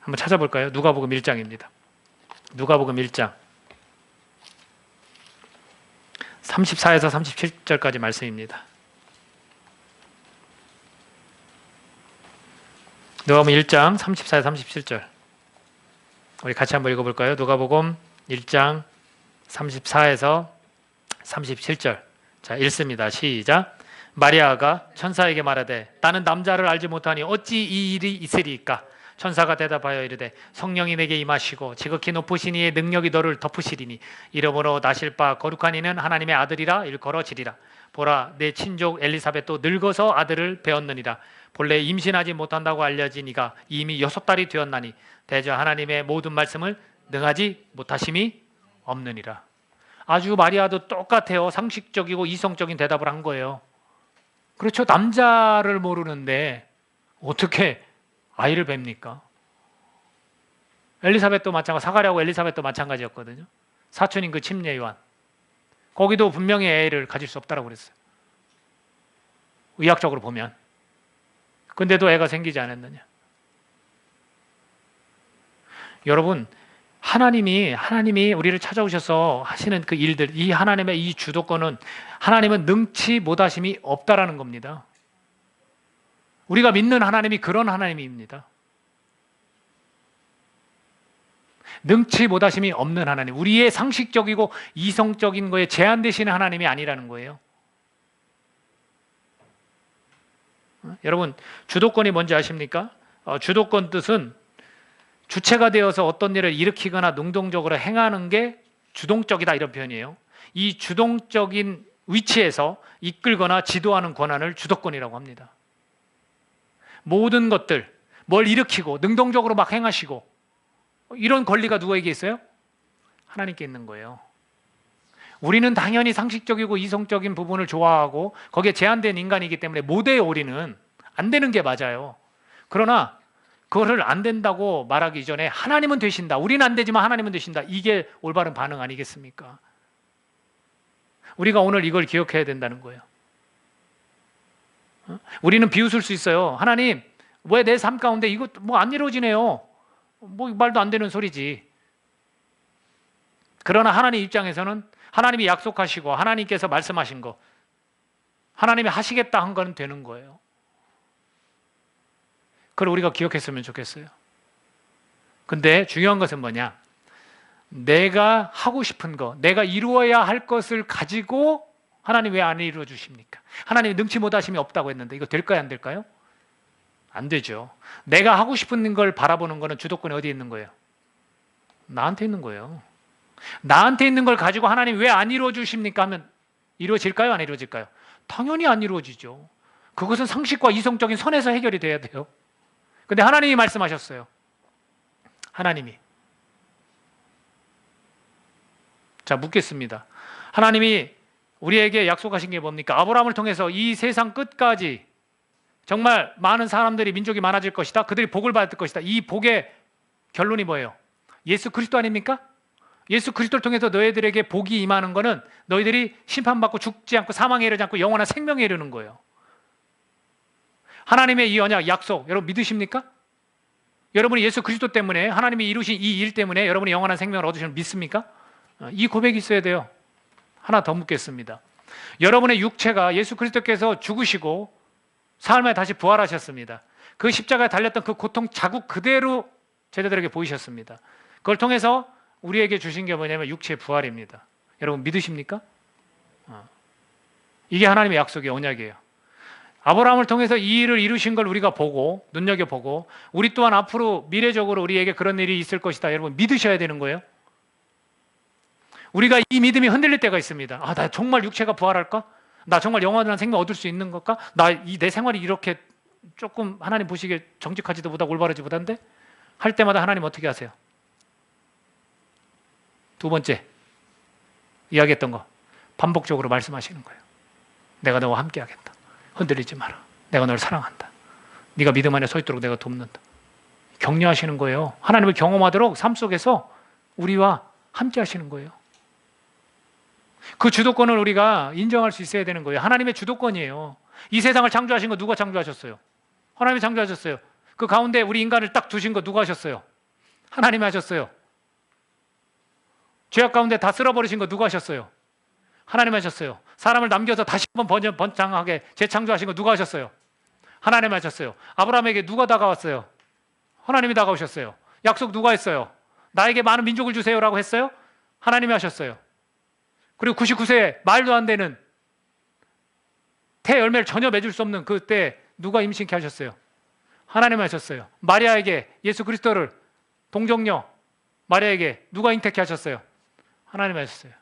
한번 찾아볼까요? 누가복음 1장입니다. 누가복음 1장 34에서 37절까지 말씀입니다. 누가복음 1장 34에서 37절 우리 같이 한번 읽어볼까요? 누가복음 1장 34에서 37절 자 읽습니다. 시작. 마리아가 천사에게 말하되 나는 남자를 알지 못하니 어찌 이 일이 있으리이까. 천사가 대답하여 이르되 성령이 내게 임하시고 지극히 높으신 이의 능력이 너를 덮으시리니 이러므로 나실 바 거룩한 이는 하나님의 아들이라 일컬어지리라. 보라 내 친족 엘리사벳도 늙어서 아들을 배었느니라. 본래 임신하지 못한다고 알려진 이가 이미 6달이 되었나니 대저 하나님의 모든 말씀을 능하지 못하심이 없느니라. 아주 마리아도 똑같아요. 상식적이고 이성적인 대답을 한 거예요. 그렇죠. 남자를 모르는데 어떻게 아이를 뵙니까? 엘리사벳도 마찬가지, 사가랴하고 엘리사벳도 마찬가지였거든요. 사촌인 그 침례 요한. 거기도 분명히 애를 가질 수 없다고 그랬어요. 의학적으로 보면. 근데도 애가 생기지 않았느냐. 여러분, 하나님이 우리를 찾아오셔서 하시는 그 일들, 이 하나님의 이 주도권은 하나님은 능치 못하심이 없다라는 겁니다. 우리가 믿는 하나님이 그런 하나님입니다. 능치 못하심이 없는 하나님, 우리의 상식적이고 이성적인 거에 제한되시는 하나님이 아니라는 거예요. 여러분, 주도권이 뭔지 아십니까? 주도권 뜻은 주체가 되어서 어떤 일을 일으키거나 능동적으로 행하는 게 주동적이다, 이런 표현이에요. 이 주동적인 위치에서 이끌거나 지도하는 권한을 주도권이라고 합니다. 모든 것들, 뭘 일으키고 능동적으로 막 행하시고 이런 권리가 누구에게 있어요? 하나님께 있는 거예요. 우리는 당연히 상식적이고 이성적인 부분을 좋아하고 거기에 제한된 인간이기 때문에 모대에 오리는 안 되는 게 맞아요. 그러나 그거를 안 된다고 말하기 이전에 하나님은 되신다, 우리는 안 되지만 하나님은 되신다, 이게 올바른 반응 아니겠습니까? 우리가 오늘 이걸 기억해야 된다는 거예요. 우리는 비웃을 수 있어요. 하나님, 왜 내 삶 가운데 이거 뭐 안 이루어지네요. 뭐 말도 안 되는 소리지. 그러나 하나님 입장에서는 하나님이 약속하시고 하나님께서 말씀하신 거, 하나님이 하시겠다 한 건 되는 거예요. 그걸 우리가 기억했으면 좋겠어요. 근데 중요한 것은 뭐냐? 내가 하고 싶은 거, 내가 이루어야 할 것을 가지고 하나님 왜 안 이루어 주십니까? 하나님이 능치 못하심이 없다고 했는데 이거 될까요, 안 될까요? 안 되죠. 내가 하고 싶은 걸 바라보는 거는 주도권이 어디에 있는 거예요? 나한테 있는 거예요. 나한테 있는 걸 가지고 하나님 왜 안 이루어 주십니까 하면 이루어질까요, 안 이루어질까요? 당연히 안 이루어지죠. 그것은 상식과 이성적인 선에서 해결이 돼야 돼요. 근데 하나님이 말씀하셨어요. 하나님이. 자, 묻겠습니다. 하나님이 우리에게 약속하신 게 뭡니까? 아브라함을 통해서 이 세상 끝까지 정말 많은 사람들이, 민족이 많아질 것이다, 그들이 복을 받을 것이다. 이 복의 결론이 뭐예요? 예수 그리스도 아닙니까? 예수 그리스도를 통해서 너희들에게 복이 임하는 것은 너희들이 심판받고 죽지 않고 사망에 이르지 않고 영원한 생명에 이르는 거예요. 하나님의 이 언약, 약속, 여러분 믿으십니까? 여러분이 예수 그리스도 때문에, 하나님이 이루신 이 일 때문에 여러분이 영원한 생명을 얻으시는 믿습니까? 이 고백이 있어야 돼요. 하나 더 묻겠습니다. 여러분의 육체가 예수 그리스도께서 죽으시고 사흘 다시 부활하셨습니다. 그 십자가에 달렸던 그 고통 자국 그대로 제자들에게 보이셨습니다. 그걸 통해서 우리에게 주신 게 뭐냐면 육체의 부활입니다. 여러분 믿으십니까? 이게 하나님의 약속의 언약이에요. 아브라함을 통해서 이 일을 이루신 걸 우리가 보고 눈여겨보고 우리 또한 앞으로 미래적으로 우리에게 그런 일이 있을 것이다, 여러분 믿으셔야 되는 거예요. 우리가 이 믿음이 흔들릴 때가 있습니다. 아, 나 정말 육체가 부활할까? 나 정말 영원한 생명 얻을 수 있는 걸까? 내 생활이 이렇게 조금 하나님 보시기에 정직하지도 못하고 올바르지 못한데? 할 때마다 하나님 어떻게 하세요? 두 번째 이야기했던 거 반복적으로 말씀하시는 거예요. 내가 너와 함께 하겠다. 흔들리지 마라. 내가 널 사랑한다. 네가 믿음 안에 서 있도록 내가 돕는다. 격려하시는 거예요. 하나님을 경험하도록 삶 속에서 우리와 함께 하시는 거예요. 그 주도권을 우리가 인정할 수 있어야 되는 거예요. 하나님의 주도권이에요. 이 세상을 창조하신 거 누가 창조하셨어요? 하나님이 창조하셨어요. 그 가운데 우리 인간을 딱 두신 거 누가 하셨어요? 하나님이 하셨어요. 죄악 가운데 다 쓸어버리신 거 누가 하셨어요? 하나님 하셨어요. 사람을 남겨서 다시 한번 번창하게 재창조하신 거 누가 하셨어요? 하나님 하셨어요. 아브라함에게 누가 다가왔어요? 하나님이 다가오셨어요. 약속 누가 했어요? 나에게 많은 민족을 주세요라고 했어요? 하나님이 하셨어요. 그리고 99세에 말도 안 되는 태 열매를 전혀 맺을 수 없는 그때 누가 임신케 하셨어요? 하나님 하셨어요. 마리아에게 예수 그리스도를 동정녀 마리아에게 누가 잉태케 하셨어요? 하나님 하셨어요.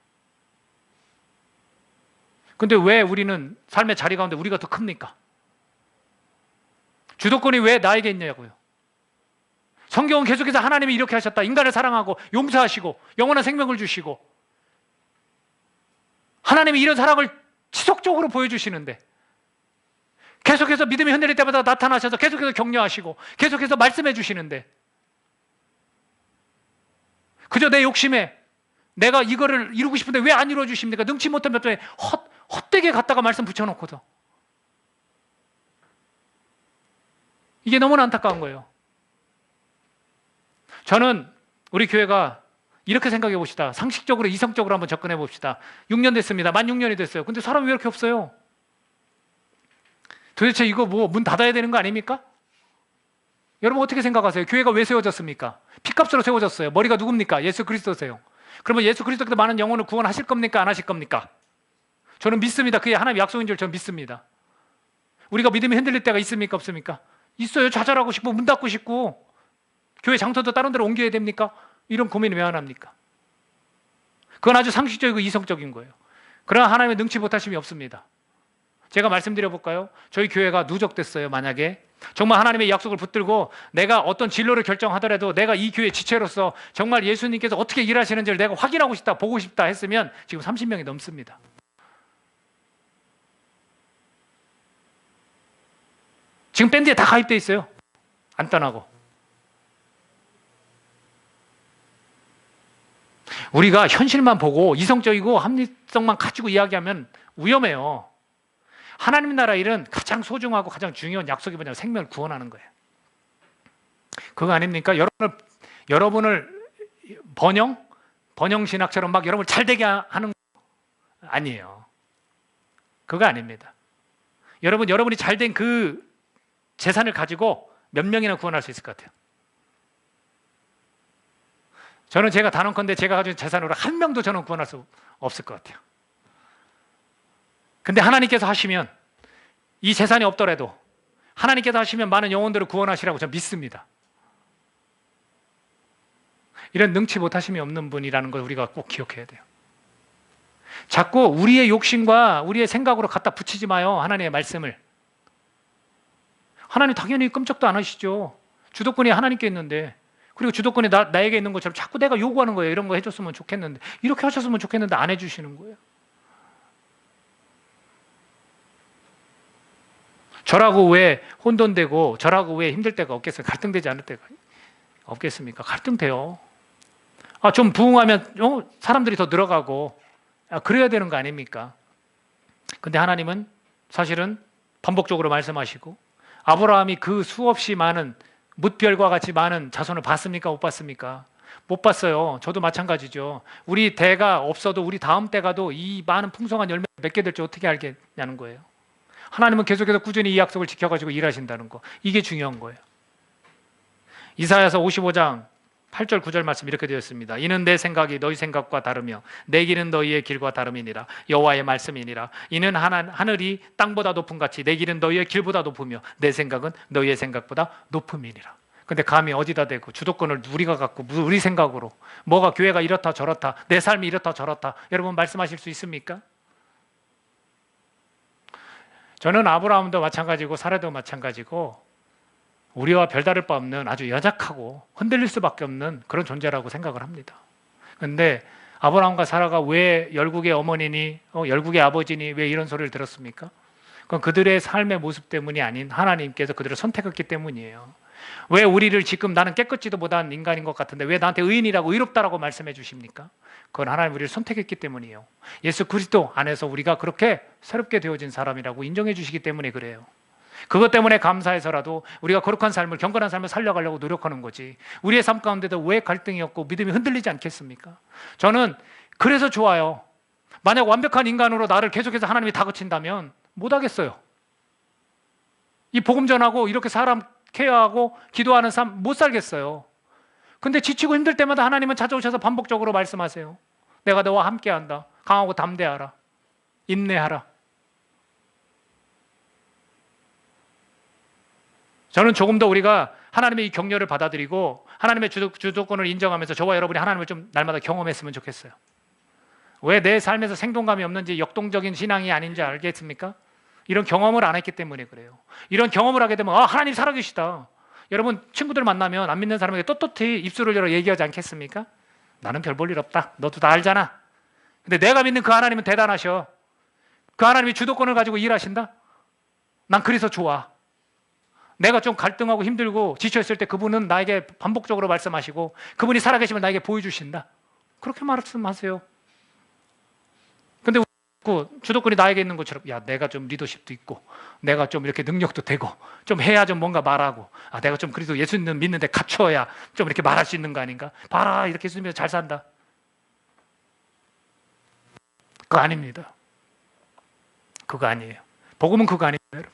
근데 왜 우리는 삶의 자리 가운데 우리가 더 큽니까? 주도권이 왜 나에게 있냐고요. 성경은 계속해서 하나님이 이렇게 하셨다. 인간을 사랑하고 용서하시고 영원한 생명을 주시고 하나님이 이런 사랑을 지속적으로 보여주시는데 계속해서 믿음이 흔들릴 때마다 나타나셔서 계속해서 격려하시고 계속해서 말씀해 주시는데 그저 내 욕심에 내가 이거를 이루고 싶은데 왜 안 이루어 주십니까? 능치 못한 몇 번에 헛되게 갖다가 말씀 붙여놓고서 이게 너무나 안타까운 거예요. 저는 우리 교회가 이렇게 생각해 봅시다. 상식적으로 이성적으로 한번 접근해 봅시다. 6년 됐습니다. 만 6년이 됐어요. 근데 사람이 왜 이렇게 없어요? 도대체 이거 뭐 문 닫아야 되는 거 아닙니까? 여러분 어떻게 생각하세요? 교회가 왜 세워졌습니까? 피값으로 세워졌어요. 머리가 누굽니까? 예수 그리스도세요. 그러면 예수 그리스도께서 많은 영혼을 구원하실 겁니까? 안 하실 겁니까? 저는 믿습니다. 그게 하나님의 약속인 줄 저는 믿습니다. 우리가 믿음이 흔들릴 때가 있습니까? 없습니까? 있어요. 좌절하고 싶고 문 닫고 싶고 교회 장터도 다른 데로 옮겨야 됩니까? 이런 고민이 왜 안 합니까? 그건 아주 상식적이고 이성적인 거예요. 그러나 하나님의 능치 못하심이 없습니다. 제가 말씀드려 볼까요? 저희 교회가 누적됐어요. 만약에 정말 하나님의 약속을 붙들고 내가 어떤 진로를 결정하더라도 내가 이 교회 지체로서 정말 예수님께서 어떻게 일하시는지를 내가 확인하고 싶다, 보고 싶다 했으면 지금 30명이 넘습니다. 지금 밴드에 다 가입돼 있어요. 안 떠나고. 우리가 현실만 보고 이성적이고 합리성만 가지고 이야기하면 위험해요. 하나님 나라 일은 가장 소중하고 가장 중요한 약속이 뭐냐면 생명을 구원하는 거예요. 그거 아닙니까? 여러분을 번영 신학처럼 막 여러분을 잘 되게 하는 거 아니에요. 그거 아닙니다. 여러분이 잘 된 그 재산을 가지고 몇 명이나 구원할 수 있을 것 같아요. 저는 제가 단언컨대 제가 가진 재산으로 한 명도 저는 구원할 수 없을 것 같아요. 근데 하나님께서 하시면 이 재산이 없더라도 하나님께서 하시면 많은 영혼들을 구원하시라고 저는 믿습니다. 이런 능치 못하심이 없는 분이라는 걸 우리가 꼭 기억해야 돼요. 자꾸 우리의 욕심과 우리의 생각으로 갖다 붙이지 마요. 하나님의 말씀을. 하나님 당연히 끔찍도 안 하시죠. 주도권이 하나님께 있는데, 그리고 주도권이 나에게 있는 것처럼 자꾸 내가 요구하는 거예요. 이런 거 해줬으면 좋겠는데, 이렇게 하셨으면 좋겠는데 안 해주시는 거예요. 저라고 왜 혼돈되고 저라고 왜 힘들 때가 없겠어요? 갈등되지 않을 때가 없겠습니까? 갈등돼요. 좀 부흥하면 사람들이 더 늘어가고 그래야 되는 거 아닙니까? 근데 하나님은 사실은 반복적으로 말씀하시고 아브라함이 그 수없이 많은 뭇별과 같이 많은 자손을 봤습니까? 못 봤습니까? 못 봤어요. 저도 마찬가지죠. 우리 대가 없어도 우리 다음 대가도 이 많은 풍성한 열매 맺게 될지 어떻게 알겠냐는 거예요. 하나님은 계속해서 꾸준히 이 약속을 지켜가지고 일하신다는 거. 이게 중요한 거예요. 이사야서 55장 8절 9절 말씀 이렇게 되어 있습니다. 이는 내 생각이 너희 생각과 다르며 내 길은 너희의 길과 다름이니라. 여호와의 말씀이니라. 이는 하늘이 땅보다 높음 같이 내 길은 너희의 길보다 높으며 내 생각은 너희의 생각보다 높음이니라. 근데 감히 어디다 대고 주도권을 우리가 갖고 우리 생각으로 뭐가 교회가 이렇다 저렇다 내 삶이 이렇다 저렇다 여러분 말씀하실 수 있습니까? 저는 아브라함도 마찬가지고 사라도 마찬가지고 우리와 별다를 바 없는 아주 연약하고 흔들릴 수밖에 없는 그런 존재라고 생각을 합니다. 그런데 아브라함과 사라가 왜 열국의 어머니니 열국의 아버지니 왜 이런 소리를 들었습니까? 그건 그들의 삶의 모습 때문이 아닌 하나님께서 그들을 선택했기 때문이에요. 왜 우리를 지금 나는 깨끗지도 못한 인간인 것 같은데 왜 나한테 의인이라고 의롭다라고 말씀해 주십니까? 그건 하나님 우리를 선택했기 때문이에요. 예수 그리스도 안에서 우리가 그렇게 새롭게 되어진 사람이라고 인정해 주시기 때문에 그래요. 그것 때문에 감사해서라도 우리가 거룩한 삶을 경건한 삶을 살려가려고 노력하는 거지. 우리의 삶 가운데도 왜 갈등이 없고 믿음이 흔들리지 않겠습니까? 저는 그래서 좋아요. 만약 완벽한 인간으로 나를 계속해서 하나님이 다그친다면 못하겠어요. 이 복음 전하고 이렇게 사람 케어하고 기도하는 삶 못 살겠어요. 근데 지치고 힘들 때마다 하나님은 찾아오셔서 반복적으로 말씀하세요. 내가 너와 함께한다. 강하고 담대하라. 인내하라. 저는 조금 더 우리가 하나님의 이 격려를 받아들이고 하나님의 주도권을 인정하면서 저와 여러분이 하나님을 좀 날마다 경험했으면 좋겠어요. 왜 내 삶에서 생동감이 없는지 역동적인 신앙이 아닌지 알겠습니까? 이런 경험을 안 했기 때문에 그래요. 이런 경험을 하게 되면 하나님 살아계시다. 여러분 친구들 만나면 안 믿는 사람에게 떳떳이 입술을 열어 얘기하지 않겠습니까? 나는 별 볼 일 없다. 너도 다 알잖아. 근데 내가 믿는 그 하나님은 대단하셔. 그 하나님이 주도권을 가지고 일하신다? 난 그래서 좋아. 내가 좀 갈등하고 힘들고 지쳐있을 때 그분은 나에게 반복적으로 말씀하시고 그분이 살아계심을 나에게 보여주신다. 그렇게 말씀하세요. 근데 주도권이 나에게 있는 것처럼 내가 좀 리더십도 있고 내가 좀 이렇게 능력도 되고 좀 해야 좀 뭔가 말하고 내가 좀 그래도 예수님 믿는데 갖춰야 좀 이렇게 말할 수 있는 거 아닌가? 봐라 이렇게 예수님이 잘 산다. 그거 아닙니다. 그거 아니에요. 복음은 그거 아닙니다 여러분.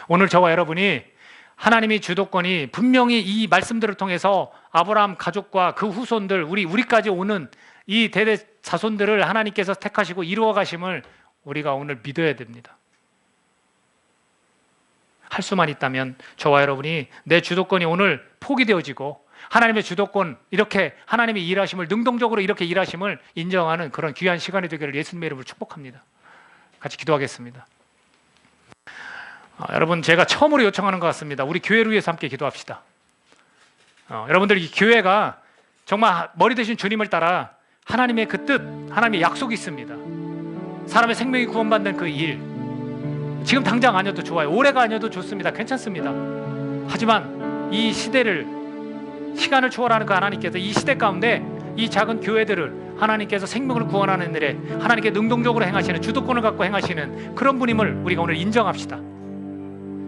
오늘 저와 여러분이 하나님의 주도권이 분명히 이 말씀들을 통해서 아브라함 가족과 그 후손들 우리까지 오는 이 대대 자손들을 하나님께서 택하시고 이루어 가심을 우리가 오늘 믿어야 됩니다. 할 수만 있다면 저와 여러분이 내 주도권이 오늘 포기되어지고 하나님의 주도권, 이렇게 하나님의 일하심을 능동적으로 이렇게 일하심을 인정하는 그런 귀한 시간이 되기를 예수님의 이름으로 축복합니다. 같이 기도하겠습니다. 여러분, 제가 처음으로 요청하는 것 같습니다. 우리 교회를 위해서 함께 기도합시다. 여러분들, 이 교회가 정말 머리 대신 주님을 따라 하나님의 그 뜻, 하나님의 약속이 있습니다. 사람의 생명이 구원받는 그 일, 지금 당장 아니어도 좋아요. 올해가 아니어도 좋습니다. 괜찮습니다. 하지만 이 시간을 초월하는 그 하나님께서 이 시대 가운데 이 작은 교회들을 하나님께서 생명을 구원하는 일에 하나님께 능동적으로 행하시는, 주도권을 갖고 행하시는 그런 분임을 우리가 오늘 인정합시다.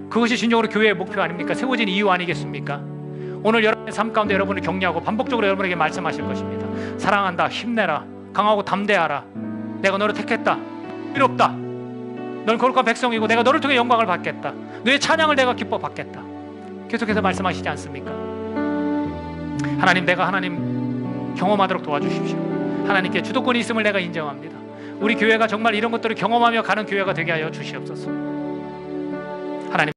그것이 진정으로 교회의 목표 아닙니까? 세워진 이유 아니겠습니까? 오늘 여러분의 삶 가운데 여러분을 격려하고 반복적으로 여러분에게 말씀하실 것입니다. 사랑한다, 힘내라, 강하고 담대하라, 내가 너를 택했다, 필요없다, 넌 거룩한 백성이고 내가 너를 통해 영광을 받겠다, 너의 찬양을 내가 기뻐 받겠다, 계속해서 말씀하시지 않습니까? 하나님, 내가 하나님 경험하도록 도와주십시오. 하나님께 주도권이 있음을 내가 인정합니다. 우리 교회가 정말 이런 것들을 경험하며 가는 교회가 되게 하여 주시옵소서.